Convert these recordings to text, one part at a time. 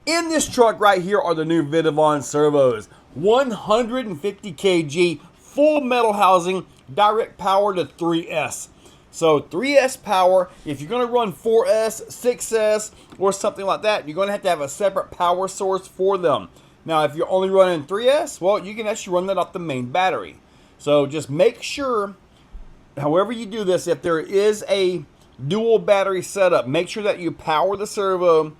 In this truck right here are the new Vitavon servos. 150 kg, full metal housing, direct power to 3S. So 3S power, if you're going to run 4S, 6S, or something like that, you're going to have a separate power source for them. Now, if you're only running 3S, well, you can actually run that off the main battery. So just make sure, however you do this, if there is a dual battery setup, make sure that you power the servo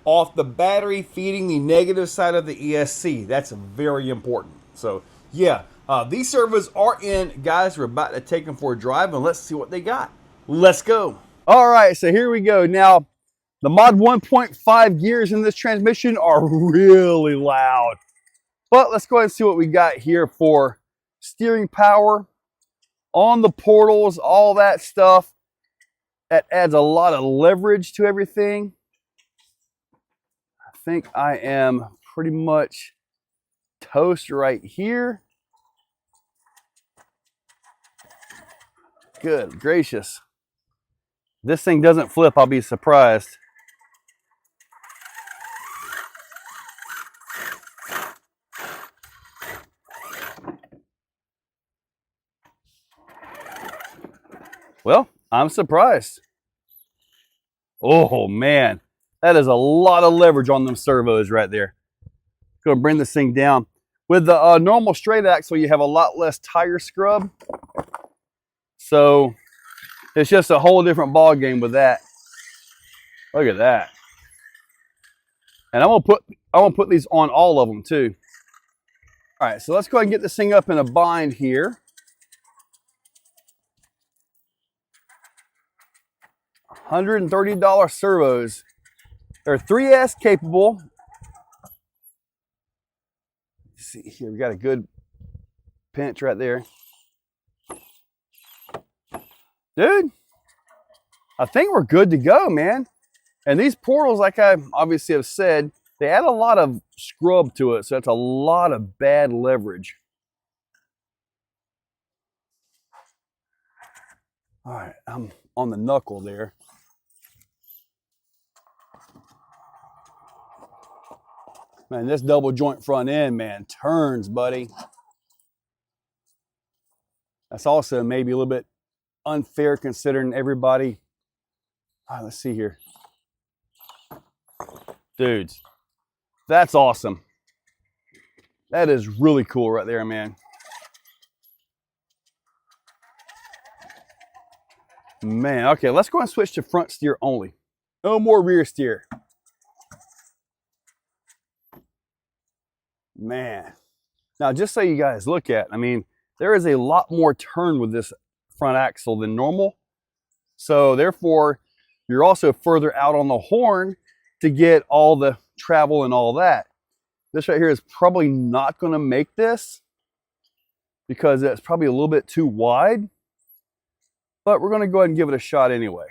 off the battery feeding the negative side of the ESC. That's very important. So yeah, these servos are in, guys. We're about to take them for a drive, and let's see what they got. Let's go. All right, so here we go. Now, the mod 1.5 gears in this transmission are really loud, but let's go ahead and see what we got here for steering power on the portals, all that stuff. That adds a lot of leverage to everything. I think I am pretty much toast right here. Good gracious. This thing doesn't flip, I'll be surprised. Well, I'm surprised. Oh man, that is a lot of leverage on them servos right there. Gonna bring this thing down. With the normal straight axle, you have a lot less tire scrub. So it's just a whole different ball game with that. Look at that. And I'm gonna put these on all of them too. All right, so let's go ahead and get this thing up in a bind here. $130 servos. They're 3S capable. Let's see here, we got a good pinch right there. Dude, I think we're good to go, man. And these portals, like I obviously have said, they add a lot of scrub to it, so that's a lot of bad leverage. All right, I'm on the knuckle there. Man, this double joint front end, man, turns, buddy. That's also maybe a little bit unfair considering everybody. All right, let's see here. Dudes, that's awesome. That is really cool right there, man. Man, okay, let's go and switch to front steer only. No more rear steer. Man. Now, just so you guys look at, I mean, there is a lot more turn with this front axle than normal. So therefore, you're also further out on the horn to get all the travel and all that. This right here is probably not going to make this because it's probably a little bit too wide. But we're going to go ahead and give it a shot anyway.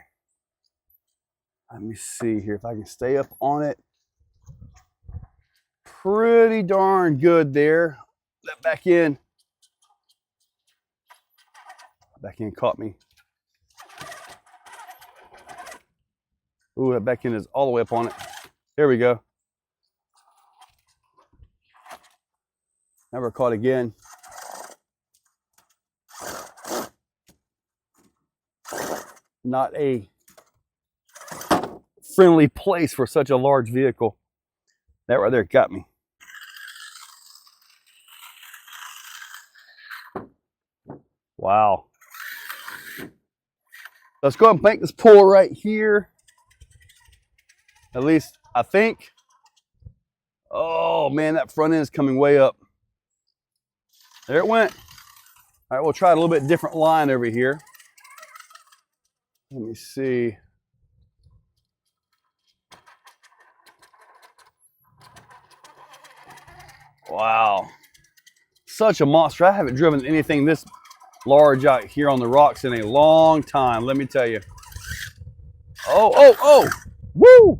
Let me see here if I can stay up on it. Pretty darn good there. That back end caught me. Ooh, that back end is all the way up on it. There we go. Never caught again. Not a friendly place for such a large vehicle. That right there got me. Wow. Let's go ahead and make this pull right here. At least I think. Oh man, that front end is coming way up. There it went. All right, we'll try a little bit different line over here. Let me see. Wow. Such a monster. I haven't driven anything this large out here on the rocks in a long time, let me tell you. Oh, oh, oh. Woo!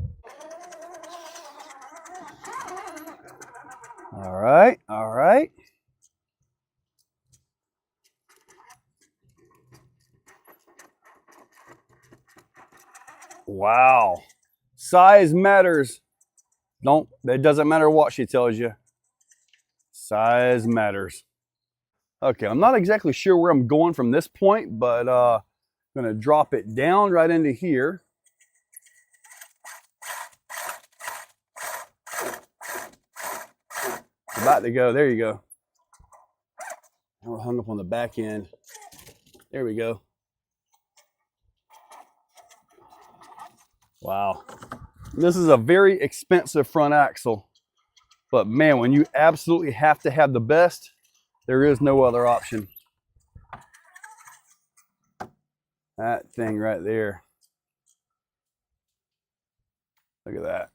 All right, all right. Wow. Size matters It doesn't matter what she tells you. Size matters. Okay, I'm not exactly sure where I'm going from this point, but I'm gonna drop it down right into here. It's about to go, there you go. Now we're hung up on the back end. There we go. Wow. This is a very expensive front axle, but man, when you absolutely have to have the best, there is no other option. That thing right there. Look at that.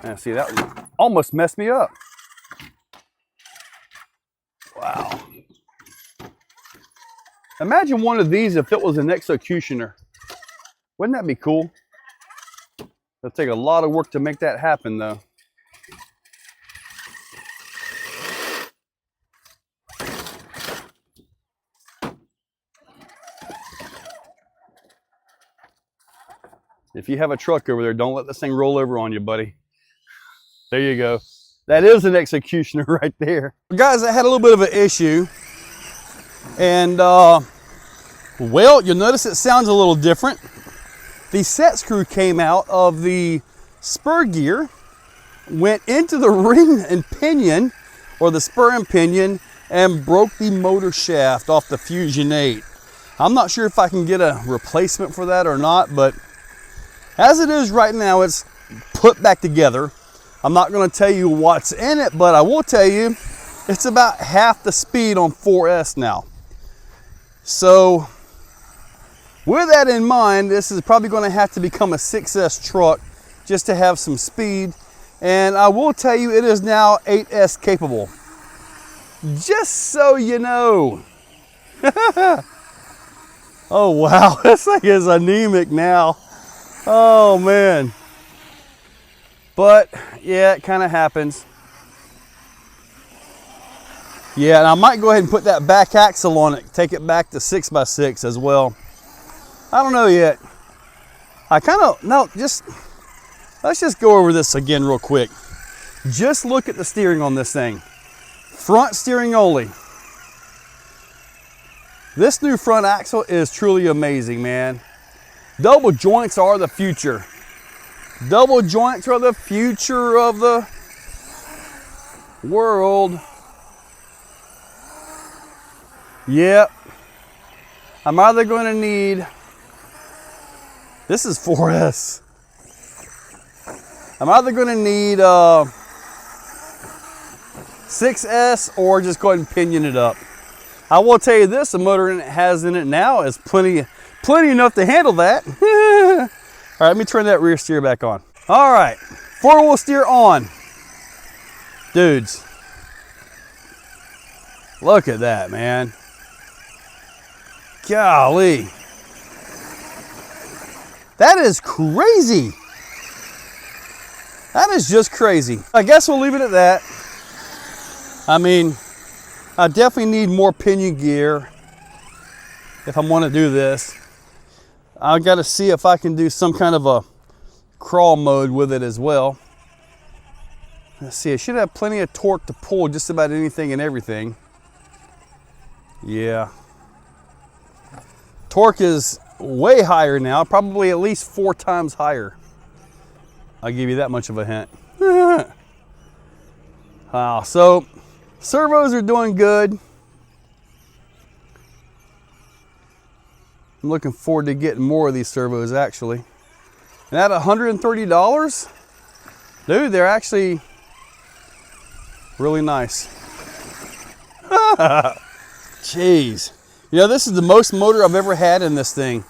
And see, that one almost messed me up. Wow. Imagine one of these if it was an executioner. Wouldn't that be cool? It'll take a lot of work to make that happen, though. If you have a truck over there, don't let this thing roll over on you, buddy. There you go. That is an executioner right there. Guys, I had a little bit of an issue. And, well, you'll notice it sounds a little different. The set screw came out of the spur gear, went into the ring and pinion, or the spur and pinion, and broke the motor shaft off the Fusion 8. I'm not sure if I can get a replacement for that or not, but as it is right now, it's put back together. I'm not going to tell you what's in it, but I will tell you it's about half the speed on 4S now. So with that in mind, this is probably going to have to become a 6S truck just to have some speed. And I will tell you, it is now 8S capable. Just so you know. Oh wow, this thing is anemic now. Oh man. But yeah, it kind of happens. Yeah, and I might go ahead and put that back axle on it, take it back to 6x6 as well. I don't know yet. Let's just go over this again real quick. Just look at the steering on this thing. Front steering only. This new front axle is truly amazing, man. Double joints are the future. Double joints are the future of the world. Yep. I'm either going to need, this is 4S. I'm either going to need 6S or just go ahead and pinion it up. I will tell you this, the motor it has in it now is plenty enough to handle that. All right, let me turn that rear steer back on. All right, 4-wheel steer on. Dudes, look at that, man. Golly. That is crazy. That is just crazy. I guess we'll leave it at that. I mean, I definitely need more pinion gear if I want to do this. I've got to see if I can do some kind of a crawl mode with it as well. Let's see, it should have plenty of torque to pull just about anything and everything. Yeah. Torque is way higher now, probably at least 4 times higher. I'll give you that much of a hint. So servos are doing good. I'm looking forward to getting more of these servos actually. And at $130, dude, they're actually really nice. Jeez. You know, this is the most motor I've ever had in this thing.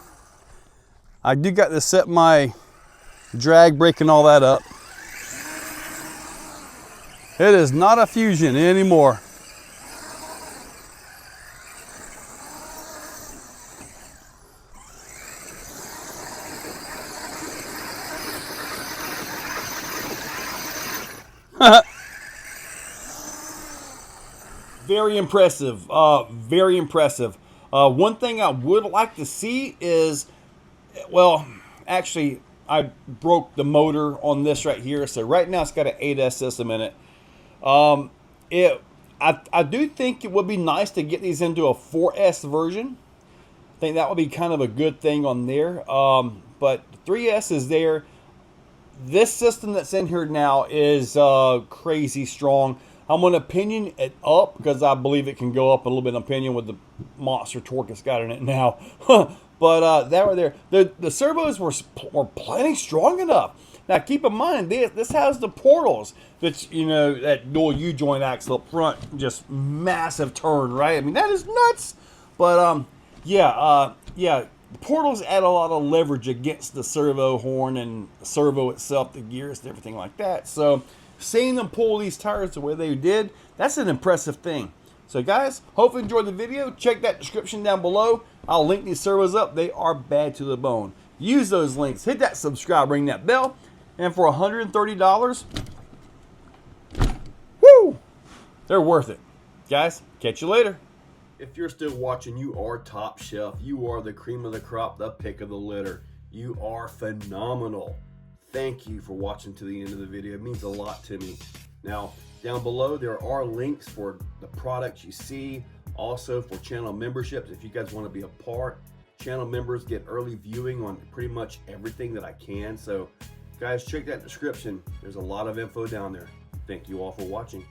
I do got to set my drag brake and all that up. It is not a Fusion anymore. Very impressive. Very impressive. One thing I would like to see is, well, actually, I broke the motor on this right here. So right now it's got an 8S system in it. I do think it would be nice to get these into a 4S version. I think that would be kind of a good thing on there. But 3S is there. This system that's in here now is crazy strong. I'm going to opinion it up because I believe it can go up a little bit in opinion with the monster torque it's got in it now. But that right there, the servos were plenty strong enough. Now keep in mind, this has the portals, which, you know, that dual U-joint axle up front, just massive turn, right? I mean, that is nuts. But yeah, the portals add a lot of leverage against the servo horn and the servo itself, the gears and everything like that. So seeing them pull these tires the way they did, that's an impressive thing. So guys, hope you enjoyed the video. Check that description down below. I'll link these servos up. They are bad to the bone. Use those links. Hit that subscribe, ring that bell. And for $130, woo, they're worth it. Guys, catch you later. If you're still watching, you are top shelf. You are the cream of the crop, the pick of the litter. You are phenomenal. Thank you for watching to the end of the video. It means a lot to me. Now, down below, there are links for the products you see. Also for channel memberships, if you guys want to be a part. Channel members get early viewing on pretty much everything that I can. So, guys, check that description. There's a lot of info down there. Thank you all for watching.